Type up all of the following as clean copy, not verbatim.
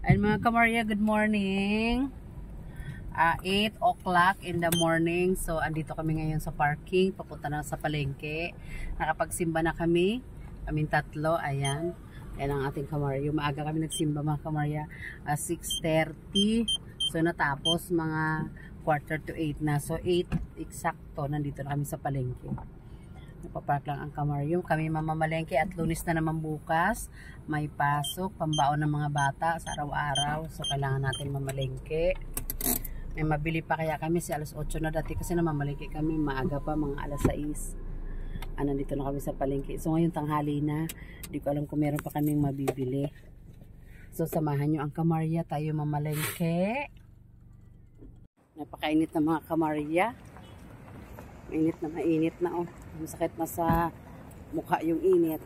Ayun mga kamarya, good morning. 8 o'clock in the morning. So, andito kami ngayon sa parking. Papunta na sa palengke. Nakapagsimba na kami. Kaming tatlo. Ayan. Ayan ang ating kamarya. Maaga kami nagsimba mga kamarya. 6:30. So, natapos mga 7:45 na. So, 8 eksakto. Nandito na kami sa palengke. Napapark lang ang kamaryo. Kami mamamalengke at Lunes na naman bukas. May pasok, pambaon ng mga bata sa araw-araw. So, kailangan natin mamalengke. May mabili pa kaya kami si alas 8 na dati kasi namamalengke kami. Maaga pa, mga alas 6. Nandito na kami sa palengke. So, ngayon tanghali na. Hindi ko alam kung meron pa kaming mabibili. So, samahan nyo ang kamarya. Tayo mamalengke. Napakainit na mga kamarya. Mainit na oh. Masakit na sa mukha yung init.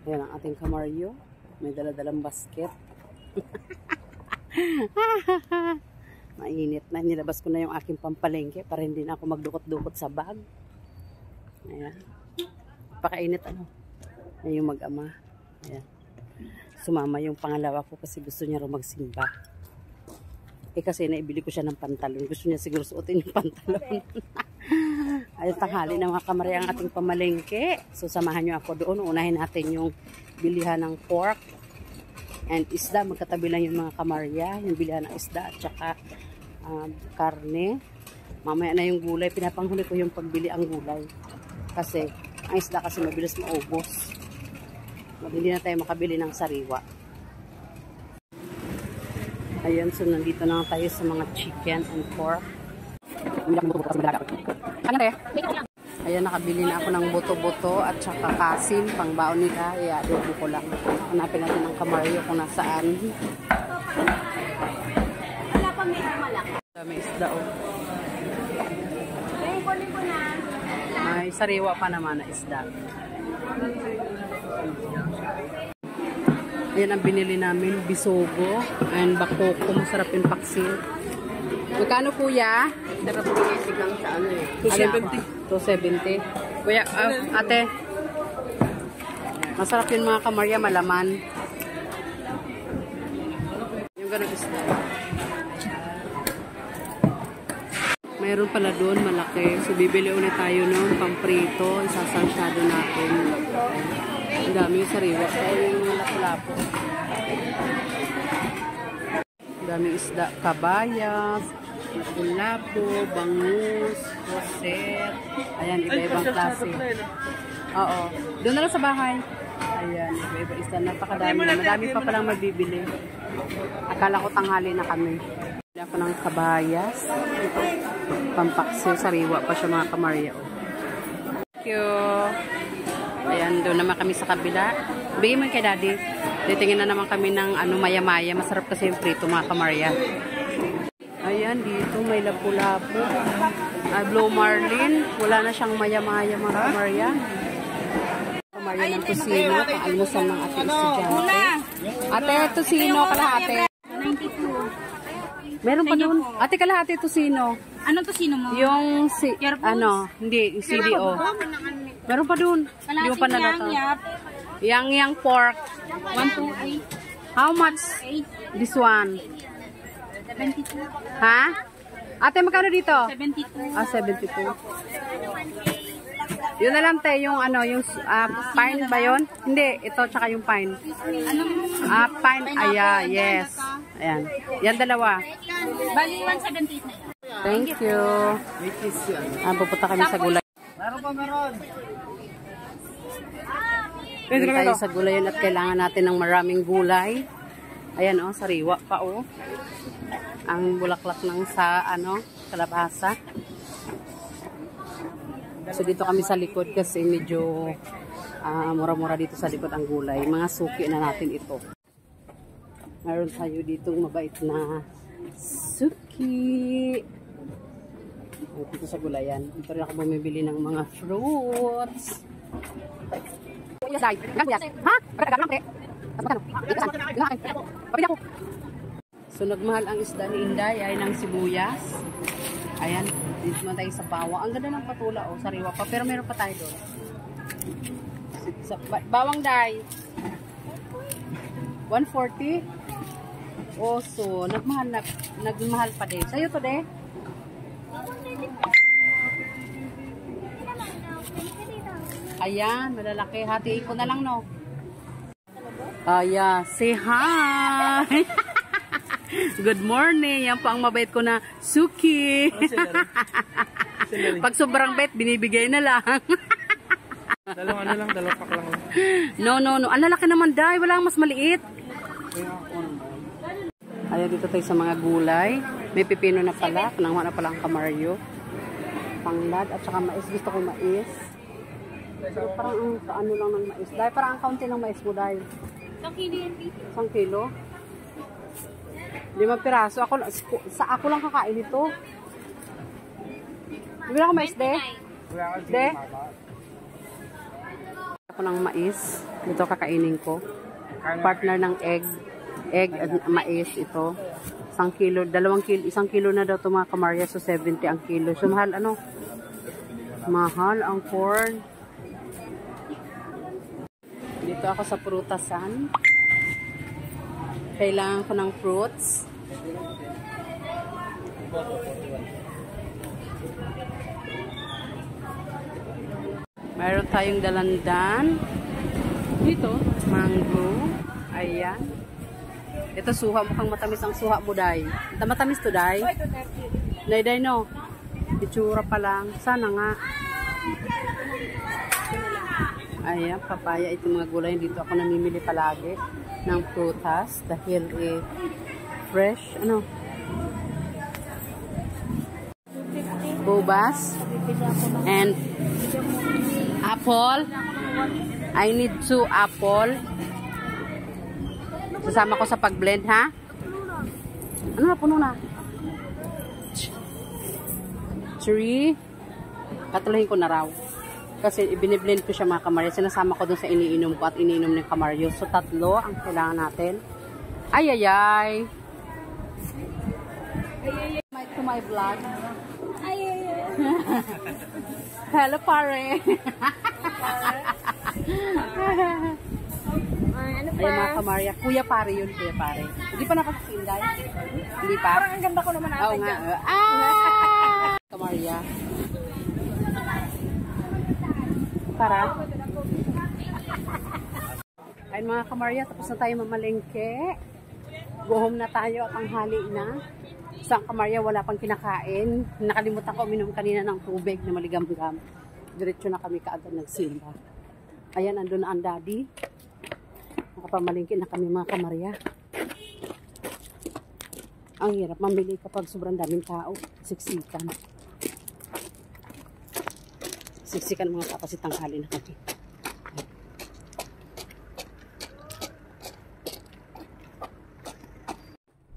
Ayan ang ating kamaryo. May daladalang basket. Mainit na. Nilabas ko na yung aking pampalengke para hindi na ako magdukot-dukot sa bag. Ayan. Pakainit ano. Ayan yung mag-ama. Ayan. Sumama yung pangalawa ko kasi gusto niya rin magsimba. Kasi naibili ko siya ng pantalon. Gusto niya siguro suotin yung pantalon. Ay tanghali na mga kamarya ang ating pamalengke. So samahan nyo ako doon. Unahin natin yung bilihan ng pork and isda. Magkatabi lang yung mga kamarya. Yung bilihan ng isda at saka karne. Mamaya na yung gulay. Pinapanghuli ko yung pagbili ang gulay. Kasi ang isda kasi mabilis maubos. Hindi na tayo makabili ng sariwa. Ayan, so nandito na tayo sa mga chicken and pork. Ayan, nakabili na ako ng buto-buto at saka kasim, pangbaon nila. I-adobo ko lang. Hanapin natin ang kamaryo kung nasaan. May isda o. May sariwa pa naman na isda. Ayan ang binili namin, bisogo and bakoko. Masarap yung paksil. Magkano kuya? Sarap basic lang sa ano eh. 270. 270. Kuya, ate. Masarap yung mga kamarya, malaman. Yung ganun isda. Mayroon pala doon, malaki. So, bibili ulit tayo nun, pamprito. Isasansyado natin. Ang dami yung sariwa. Kaya yung lapu-lapu. Ang dami isda. Kabayas, lapu-lapu, bangus, roset. Ayan, iba-ibang klase. Oo. Doon na lang sa bahay. Ayan, iba-iba isda. Napakadami. Madami pa palang magbibili. Akala ko tanghali na kami. Bili ako ng kabayas. Ito. Pampaksil. Sariwa pa siya mga kamarya. Thank you. Ayan, doon naman kami sa kabila. Bigay mo kay daddy. Titingin na naman kami ng maya-maya. Masarap kasi yung prito mga kamarya. Ayan, dito may lapu-lapu. Blue marlin. Wala na siyang maya-maya mga kamarya. Kamarya ng tusino. Pang-almusal ng ating estudyante. Ate, tusino, kalahati. 92. Meron pa doon. Ate, kalahati tusino. Anong tusino mo? Yung hindi, yung CDO. Meron pa dun. Hindi mo pa nalata. Yang pork. 128. How much? 8. This one? 72. Ha? Ate, magkano dito? 72. 72. Yun na lang te, yung yung pine ba yun? Hindi, ito tsaka yung pine. Pine, yes. Ayan. Yan dalawa. Bali, 178 na yan. Thank you. Pupunta kami sa gulay. Meron. Hindi tayo sa gulay at kailangan natin ng maraming gulay. Ayan sariwa pa ang bulaklak ng kalabasa. So dito kami sa likod kasi medyo mura-mura dito sa likod ang gulay. Mga suki na natin ito. Meron tayo dito mabait na suki. Dito sa gulayan. Dito rin ako bumibili ng mga fruits. Ha? So nagmahal ang isda ni Inday ay ng sibuyas. Ayan, dito naman tayo sa bawang. Ang ganda ng patula sariwa pa. Pero meron pa tayo doon. Bawang day. 140? Oso, nagmahal pa din. Sa'yo to, de? Ayan, malalaki. Hatiin ko na lang, no? Ayan, say hi! Good morning. Yan po ang mabait ko na Suki. Pag sobrang bait, binibigay na lang. Dalawang pack lang. No. Ang lalaki naman, dahil wala mas maliit. Ayan, dito tayo sa mga gulay. May pipino na pala. Panangwa na pala ang kamaryo. Panglad at saka mais. Gusto ko mais. So, parang ang ano lang ng mais. Dahil parang ang kaunti ng mais mo dahil. 1 kilo yan, 1 kilo? 5 piraso. Ako lang kakain ito. Bibili ako mais, de? De? Ako ng mais. Ito kakainin ko. Partner ng egg. Egg at mais ito. 1 kilo. 2 kilo. 1 kilo na daw ito mga kamarya. So, 70 ang kilo. So, mahal ano? Mahal ang corn. Dito ako sa prutasan. Kailangan ko ng fruits. Mayroon tayong dalandan. Dito, mango. Ayan. Ito suha, mukhang matamis ang suha mo, Day. Matamis to, Day? Day, no? Itsura pa lang. Sana nga. Ayan, papaya. Ito mga gulay. Dito ako namimili palagi ng prutas. Dahil fresh. Ano? Bobas. And apple. I need 2 apple. Sasama ko sa pag-blend, ha? Ano na, puno na? 3. Katulahin ko na raw. Kasi ibiniblend ko siya mga kamaryo. Sinasama ko dun sa iniinom ko at iniinom ng kamaryo. So, 3 ang kailangan natin. Ay. To my vlog. Hello, pare. Ano Ay, mga kamarya. Kuya pare yun, kuya pare. Hindi pa nakakasinday? Hindi pa? Parang ang ganda ko naman Oo nga. Kamarya. Para. Ay, mga kamarya, tapos na tayo mamalengke. Go home na tayo at ang hali na. Sa kamarya, wala pang kinakain. Nakalimutan ko uminom kanina ng tubig na maligam-gam. Diretso na kami kaagad nagsimba. Ayan, andun na ang daddy. Nakapamalingki na kami mga kamarya. Ang hirap mamili kapag sobrang daming tao. Siksikan. Siksikan mga tao kasi tanghali na kami.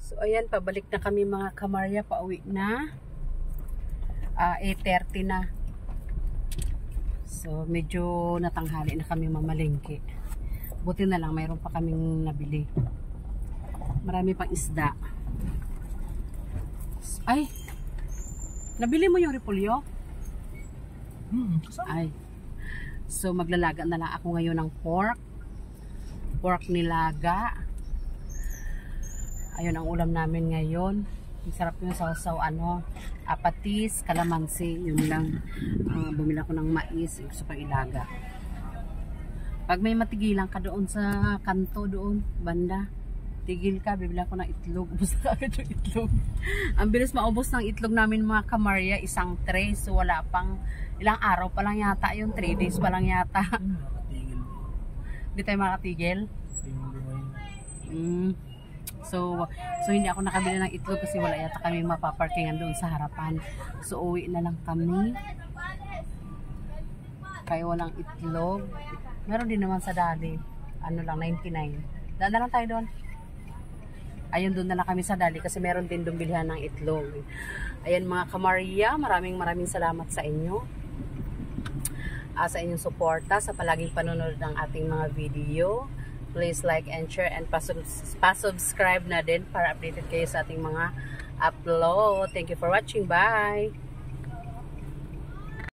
So ayan, pabalik na kami mga kamarya. Pauwi na. 8:30 na. So medyo natanghali na kami mamalingki. Buti na lang, mayroon pa kaming nabili. Marami pang isda. Ay! Nabili mo yung repolyo? Ay. So, maglalaga na lang ako ngayon ng pork. Pork nilaga. Ayun ang ulam namin ngayon. Ang sarap yung sausaw, patis, kalamansi. Yun lang. Bumila ko ng mais. Gusto pang ilaga. Pag may matigilan ka doon sa kanto doon, banda, tigil ka, bibila ko ng itlog. Ubus na agad yung itlog. Ang bilis maubos ng itlog namin mga kamarya, 1 tray. So wala pang, ilang araw pa lang yata, yung 3 days pa lang yata. Hindi tayo makatigil. So hindi ako nakabili ng itlog kasi wala yata kami mapaparkingan doon sa harapan. So uwi na lang kami. Kaya walang itlog. Meron din naman sa Dali. Ano lang, 99. Daan na lang tayo doon. Ayun, doon na lang kami sa Dali kasi meron din doon bilihan ng itlog. Ayan mga kamarya, maraming salamat sa inyo. Sa inyong suporta, sa palaging panonood ng ating mga video. Please like and share and pa-subscribe na din para updated kayo sa ating mga upload. Thank you for watching. Bye!